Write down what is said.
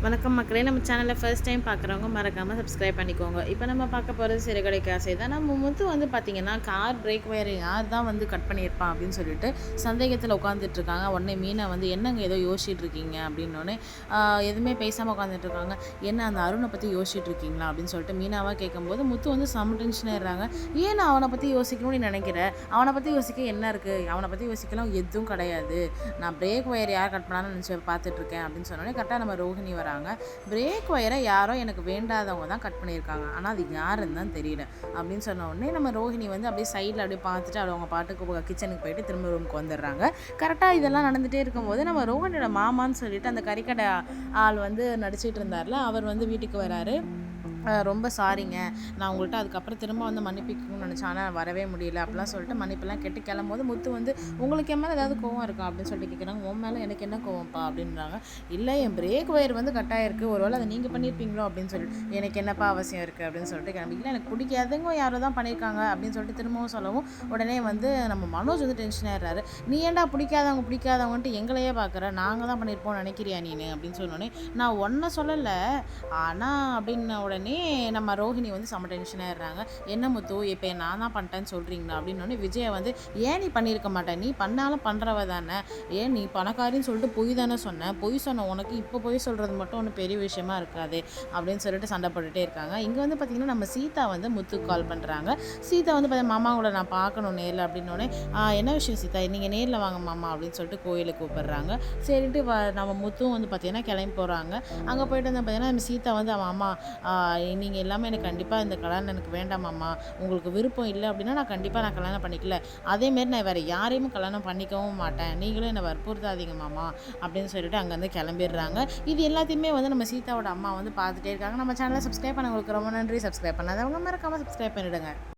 வணக்கம் மக்களே, நம்ம சேனலில் ஃபர்ஸ்ட் டைம் பார்க்குறவங்க மறக்காமல் சப்ஸ்கிரைப் பண்ணிக்கோங்க. இப்போ நம்ம பார்க்க போகிறது சிறுகதை ஆசை தான். நம்ம வந்து பார்த்திங்கன்னா கார் பிரேக் வயர் யார் தான் வந்து கட் பண்ணியிருப்பான் அப்படின்னு சொல்லிட்டு சந்தேகத்தில் உட்காந்துட்ருக்காங்க. உடனே மீனை வந்து என்னங்க ஏதோ யோசிச்சுட்டு இருக்கீங்க அப்படின்னோடனே எதுவுமே பேசாமல் உட்காந்துட்ருக்காங்க. என்ன அந்த அருணை பற்றி யோசிச்சுட்டு இருக்கீங்களா அப்படின்னு சொல்லிட்டு மீனாவாக கேட்கும்போது முத்து வந்து செம்ம டென்ஷன் ஆயிடுறாங்க. ஏன் நான் அவனை பற்றி யோசிக்கணும்னு நினைக்கிறேன்? அவனை பற்றி யோசிக்க என்ன இருக்குது? அவனை பற்றி யோசிக்கலாம் எதுவும் கிடையாது. நான் பிரேக் வயர் யார் கட் பண்ணான்னு நினச்சி பார்த்துட்ருக்கேன் அப்படின்னு சொன்னோடனே கரெக்டாக நம்ம ரோஹிணி வராங்க. பிரேக் ஒயரை யாரோ எனக்கு வேண்டாதவங்க தான் கட் பண்ணியிருக்காங்க, ஆனால் அது யாருன்னு தான் தெரியல அப்படின்னு சொன்ன உடனே நம்ம ரோஹிணி வந்து அப்படியே சைடில் அப்படியே பார்த்துட்டு அவங்க பாட்டுக்கு கிச்சனுக்கு போயிட்டு திரும்ப ரூமுக்கு வந்துடுறாங்க. கரெக்டாக இதெல்லாம் நடந்துகிட்டே இருக்கும்போது நம்ம ரோஹிணியோட மாமான்னு சொல்லிட்டு அந்த கறிக்கடை ஆள் வந்து நடிச்சிட்டு இருந்தார்ல, அவர் வந்து வீட்டுக்கு வராரு. ரொம்ப சாரிங்க, நான் உங்கள்கிட்ட அதுக்கப்புறம் திரும்ப வந்து மன்னிப்பிக்கணும்னு நினச்சேன், ஆனால் வரவே முடியல அப்படிலாம் சொல்லிட்டு மன்னிப்பெல்லாம் கேட்டு கிளம்போது முத்து வந்து உங்களுக்கு என் மேலே ஏதாவது கோவம் இருக்கா அப்படின்னு சொல்லிட்டு கேட்குறாங்க. உன் மேலே எனக்கு என்ன கோவம்ப்பா அப்படின்றாங்க. இல்லை, என் பிரேக் ஒயர் வந்து கட்டாயிருக்கு, ஒருவேளை அதை நீங்கள் பண்ணியிருப்பீங்களோ அப்படின்னு சொல்லிட்டு எனக்கு என்னப்பா அவசியம் இருக்குது அப்படின்னு சொல்லிட்டு கிளம்பி. இல்லை, எனக்கு பிடிக்காதவங்க யாரோ தான் பண்ணியிருக்காங்க அப்படின்னு சொல்லிட்டு திரும்பவும் சொல்லவும் உடனே வந்து நம்ம மனோஜ் வந்து டென்ஷன் ஆயிடுறாரு. நீ ஏன்டா பிடிக்காதவங்கன்ட்டு எங்களையே பார்க்குற, நாங்கள் தான் பண்ணியிருப்போம் நினைக்கிறியா நீனு அப்படின்னு சொன்னோடனே நான் ஒன்றை சொல்லலை ஆனால் அப்படின்ன உடனே நம்ம ரோஹிணி வந்து செம்ம டென்ஷன் ஆயிடுறாங்க. என்ன முத்து, இப்போ நான் தான் பண்ணிட்டேன்னு சொல்கிறீங்களா அப்படின்னோடனே விஜயை வந்து ஏன் நீ பண்ணியிருக்க மாட்டேன், நீ பண்ணாலும் பண்ணுறவ தானே, ஏன் நீ பணக்காரின்னு சொல்லிட்டு பொய் தானே சொன்னேன், பொய் சொன்ன உனக்கு இப்போ பொய் சொல்கிறது மட்டும் ஒன்றும் பெரிய விஷயமா இருக்காது அப்படின்னு சொல்லிட்டு சண்டை போட்டுகிட்டே இருக்காங்க. இங்கே வந்து பார்த்திங்கன்னா நம்ம சீதா வந்து முத்துக்கு கால் பண்ணுறாங்க. சீதா வந்து மாமாவோட நான் பார்க்கணும் நேரில் அப்படின்னோடனே என்ன விஷயம் சீதா, நீங்கள் நேரில் வாங்க மாமா அப்படின்னு சொல்லிட்டு கோயிலுக்கு கூப்பிட்றாங்க. சரின்ட்டு நம்ம முத்தும் வந்து பார்த்திங்கன்னா கிளம்பி போகிறாங்க. அங்கே போயிட்டு வந்து பார்த்திங்கன்னா நம்ம சீதா வந்து அவன் அம்மா நீங்கள் எல்லாமே எனக்கு கண்டிப்பாக இந்த கல்யாணம் எனக்கு வேண்டாமாம்மா, உங்களுக்கு விருப்பம் இல்லை அப்படின்னா நான் கண்டிப்பாக கல்யாணம் பண்ணிக்கல, அதேமாரி நான் வேறு யாரையும் கல்யாணம் பண்ணிக்கவும் மாட்டேன், நீங்களும் என்னை வற்புறுத்தாதீங்க மாமா அப்படின்னு சொல்லிட்டு அங்கேருந்து கிளம்பிடுறாங்க. இது எல்லாத்தையுமே வந்து நம்ம சீதாவோட அம்மா வந்து பார்த்துட்டே இருக்காங்க. நம்ம சேனலை சப்ஸ்கிரைப் பண்ணவங்களுக்கு ரொம்ப நன்றி. சப்ஸ்கிரைப் பண்ணாதவங்க மறக்காமல் சப்ஸ்கிரைப் பண்ணிவிடுங்க.